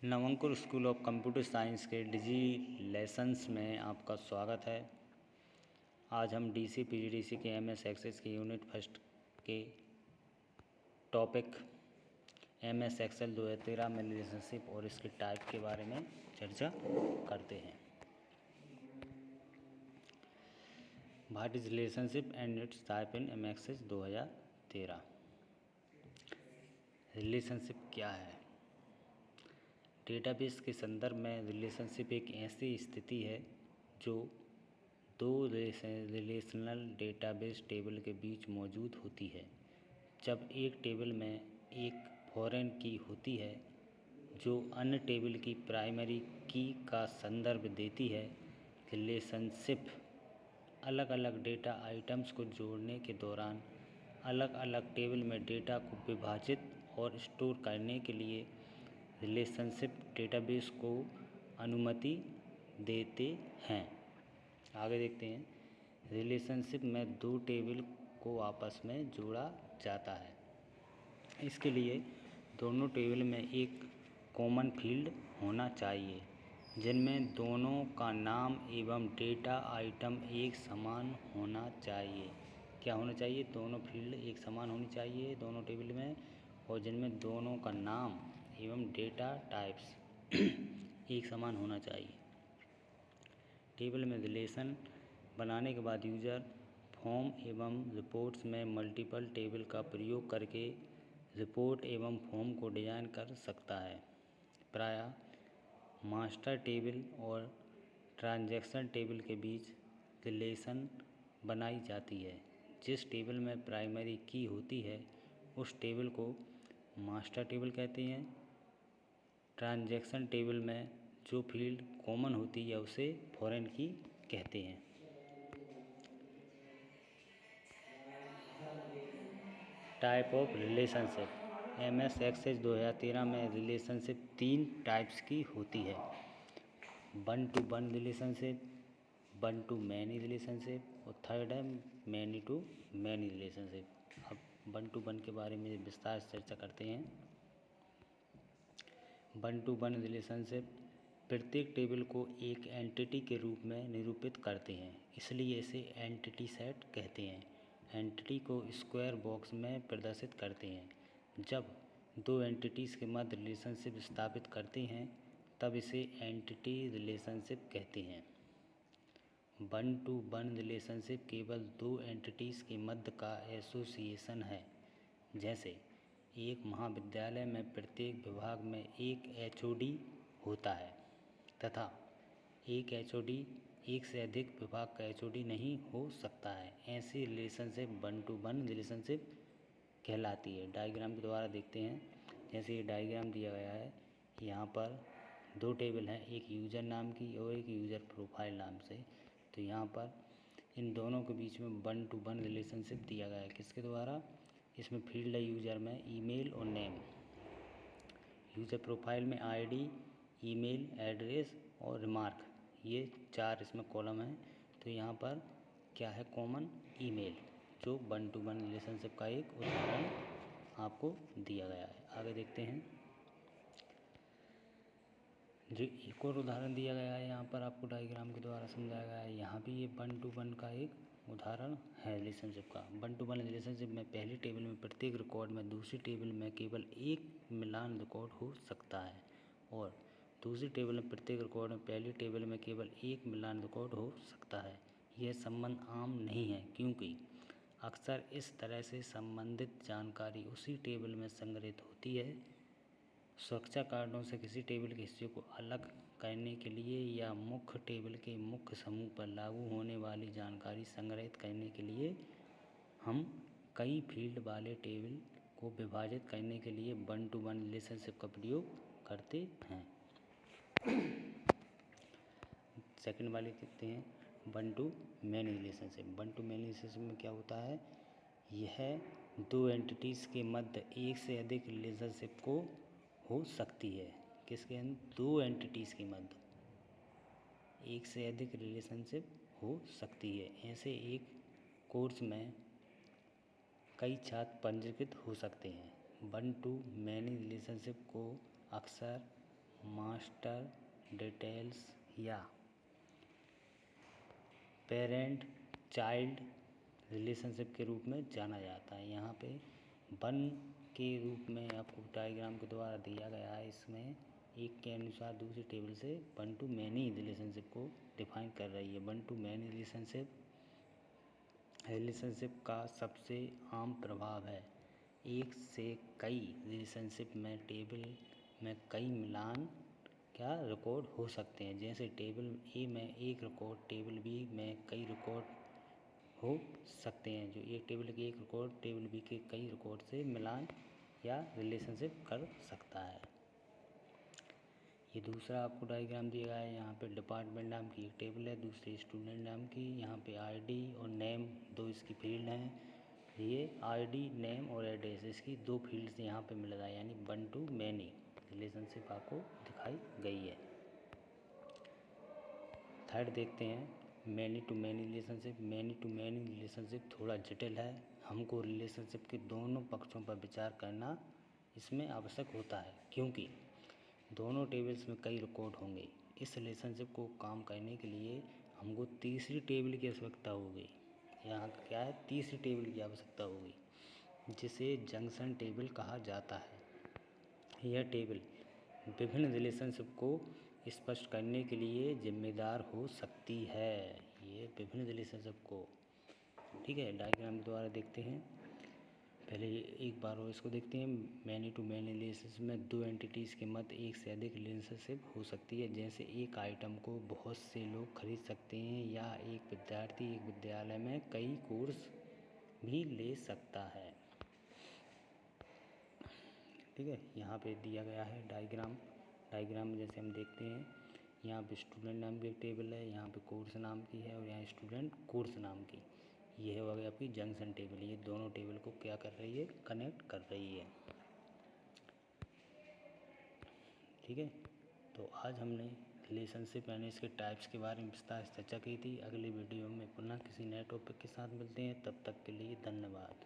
नवंकुर school of computer science के डिजी lessons में आपका स्वागत है। आज हम डीसी पीजीडीसी के एमएस एक्सेस के यूनिट फर्स्ट के टॉपिक एमएस एक्सेल 2013 में रिलेशनशिप और इसके टाइप के बारे में चर्चा करते हैं। What is relationship and its type in MS Access 2013। Relationship क्या है? डेटाबेस के संदर्भ में रिलेशनशिप एक ऐसी स्थिति है जो दो रिलेशनल डेटाबेस टेबल के बीच मौजूद होती है। जब एक टेबल में एक फॉरेन की होती है जो अन्य टेबल की प्राइमरी की का संदर्भ देती है। रिलेशनशिप अलग अलग डेटा आइटम्स को जोड़ने के दौरान अलग अलग टेबल में डेटा को विभाजित और स्टोर करने के लिए रिलेशनशिप डेटाबेस को अनुमति देते हैं। आगे देखते हैं। रिलेशनशिप में दो टेबल को आपस में जोड़ा जाता है। इसके लिए दोनों टेबल में एक कॉमन फील्ड होना चाहिए जिनमें दोनों का नाम एवं डेटा आइटम एक समान होना चाहिए। क्या होना चाहिए? दोनों फील्ड एक समान होनी चाहिए दोनों टेबल में, और जिनमें दोनों का नाम एवं डेटा टाइप्स एक समान होना चाहिए। टेबल में रिलेशन बनाने के बाद यूजर फॉर्म एवं रिपोर्ट्स में मल्टीपल टेबल का प्रयोग करके रिपोर्ट एवं फॉर्म को डिज़ाइन कर सकता है। प्रायः मास्टर टेबल और ट्रांजैक्शन टेबल के बीच रिलेशन बनाई जाती है। जिस टेबल में प्राइमरी की होती है उस टेबल को मास्टर टेबल कहते हैं। ट्रांजैक्शन टेबल में जो फील्ड कॉमन होती है उसे फॉरेन की कहते हैं। Type of relationship. MS Access 2013 में रिलेशनशिप तीन टाइप्स की होती है। One to one relationship, one to many relationship और थर्ड है मैनी टू मैनी रिलेशनशिप। अब वन टू वन के बारे में विस्तार से चर्चा करते हैं। वन टू वन रिलेशनशिप प्रत्येक टेबल को एक एंटिटी के रूप में निरूपित करते हैं, इसलिए इसे एंटिटी सेट कहते हैं। एंटिटी को स्क्वायर बॉक्स में प्रदर्शित करते हैं। जब दो एंटिटीज़ के मध्य रिलेशनशिप स्थापित करते हैं तब इसे एंटिटी रिलेशनशिप कहते हैं। वन टू वन रिलेशनशिप केवल दो एंटिटीज़ के मध्य का एसोसिएशन है। जैसे एक महाविद्यालय में प्रत्येक विभाग में एक एचओडी होता है तथा एक एचओडी एक से अधिक विभाग का एचओडी नहीं हो सकता है। ऐसी relationship one to one relationship कहलाती है। डायग्राम के द्वारा देखते हैं। जैसे ये डायग्राम दिया गया है, यहाँ पर दो टेबल हैं, एक यूज़र नाम की और एक यूज़र प्रोफाइल नाम से। तो यहाँ पर इन दोनों के बीच में वन टू वन रिलेशनशिप दिया गया है। किसके द्वारा? इसमें फील्ड है यूज़र में ईमेल और नेम, यूज़र प्रोफाइल में आईडी, ईमेल एड्रेस और रिमार्क, ये चार इसमें कॉलम हैं। तो यहाँ पर क्या है? कॉमन ईमेल, जो वन टू वन रिलेशनशिप का एक उदाहरण आपको दिया गया है। आगे देखते हैं। जो एक और उदाहरण दिया गया है यहाँ पर आपको डायग्राम के द्वारा समझाया गया है। यहाँ भी ये वन टू वन का एक उदाहरण है रिलेशनशिप का। वन टू वन रिलेशनशिप में पहली टेबल में प्रत्येक रिकॉर्ड में दूसरी टेबल में केवल एक मिलान रिकॉर्ड हो सकता है, और दूसरी टेबल में प्रत्येक रिकॉर्ड में पहली टेबल में केवल एक मिलान रिकॉर्ड हो सकता है। यह संबंध आम नहीं है क्योंकि अक्सर इस तरह से संबंधित जानकारी उसी टेबल में संग्रहित होती है। सुरक्षा कारणों से किसी टेबल के हिस्से को अलग करने के लिए या मुख्य टेबल के मुख्य समूह पर लागू होने वाली जानकारी संग्रहित करने के लिए हम कई फील्ड वाले टेबल को विभाजित करने के लिए वन टू वन रिलेशनशिप का प्रयोग करते हैं। सेकंड वाली देखते हैं, one to many relationship. One to many relationship में क्या होता है? यह दो एंटिटीज़ के मध्य एक से अधिक रिलेशनशिप को हो सकती है। किसके अंदर? दो एंटिटीज़ के मध्य एक से अधिक रिलेशनशिप हो सकती है। ऐसे एक कोर्स में कई छात्र पंजीकृत हो सकते हैं। वन टू मैनी रिलेशनशिप को अक्सर मास्टर डिटेल्स या पेरेंट चाइल्ड रिलेशनशिप के रूप में जाना जाता है। यहाँ पे वन के रूप में आपको डायग्राम के द्वारा दिया गया है। इसमें एक के अनुसार दूसरी टेबल से वन टू मैनी रिलेशनशिप को डिफाइन कर रही है। वन टू मैनी रिलेशनशिप का सबसे आम प्रभाव है एक से कई रिलेशनशिप में टेबल में कई मिलान क्या रिकॉर्ड हो सकते हैं। जैसे टेबल ए में एक रिकॉर्ड टेबल बी में कई रिकॉर्ड हो सकते हैं। जो एक टेबल के एक रिकॉर्ड टेबल बी के कई रिकॉर्ड से मिलान या रिलेशनशिप कर सकता है। ये दूसरा आपको डायग्राम दिया गया है। यहाँ पे डिपार्टमेंट नाम की एक टेबल है, दूसरी स्टूडेंट नाम की। यहाँ पे आईडी और नेम दो इसकी फील्ड हैं। ये आईडी नेम और एड्रेस इसकी दो फील्ड्स यहाँ पे मिल रहा है, यानी वन टू मैनी रिलेशनशिप आपको दिखाई गई है। थर्ड देखते हैं many to many relationship. Many to many relationship थोड़ा जटिल है। हमको रिलेशनशिप के दोनों पक्षों पर विचार करना इसमें आवश्यक होता है, क्योंकि दोनों टेबल्स में कई रिकॉर्ड होंगे। इस रिलेशनशिप को काम करने के लिए हमको तीसरी टेबल की आवश्यकता होगी। यहाँ क्या है, तीसरी टेबल की आवश्यकता होगी, जिसे जंक्शन टेबल कहा जाता है। यह टेबल विभिन्न रिलेशनशिप को स्पष्ट करने के लिए जिम्मेदार हो सकती है। ये विभिन्न रिलेशनशिप को, ठीक है, डायग्राम द्वारा देखते हैं। पहले एक बार और इसको देखते हैं। मैनी टू मैनी रिलेशनशिप में दो एंटिटीज़ के मध्य एक से अधिक रिलेशनशिप हो सकती है। जैसे एक आइटम को बहुत से लोग खरीद सकते हैं, या एक विद्यार्थी एक विद्यालय में कई कोर्स भी ले सकता है। ठीक है, यहाँ पे दिया गया है डायग्राम में जैसे हम देखते हैं, यहाँ पे स्टूडेंट नाम की एक टेबल है, यहाँ पे कोर्स नाम की है, और यहाँ स्टूडेंट कोर्स नाम की। ये हो गई आपकी जंक्शन टेबल। ये दोनों टेबल को क्या कर रही है, कनेक्ट कर रही है। ठीक है, तो आज हमने रिलेशनशिप यानी इसके टाइप्स के बारे में विस्तार से चर्चा की थी। अगली वीडियो में पुनः किसी नए टॉपिक के साथ मिलते हैं। तब तक के लिए धन्यवाद।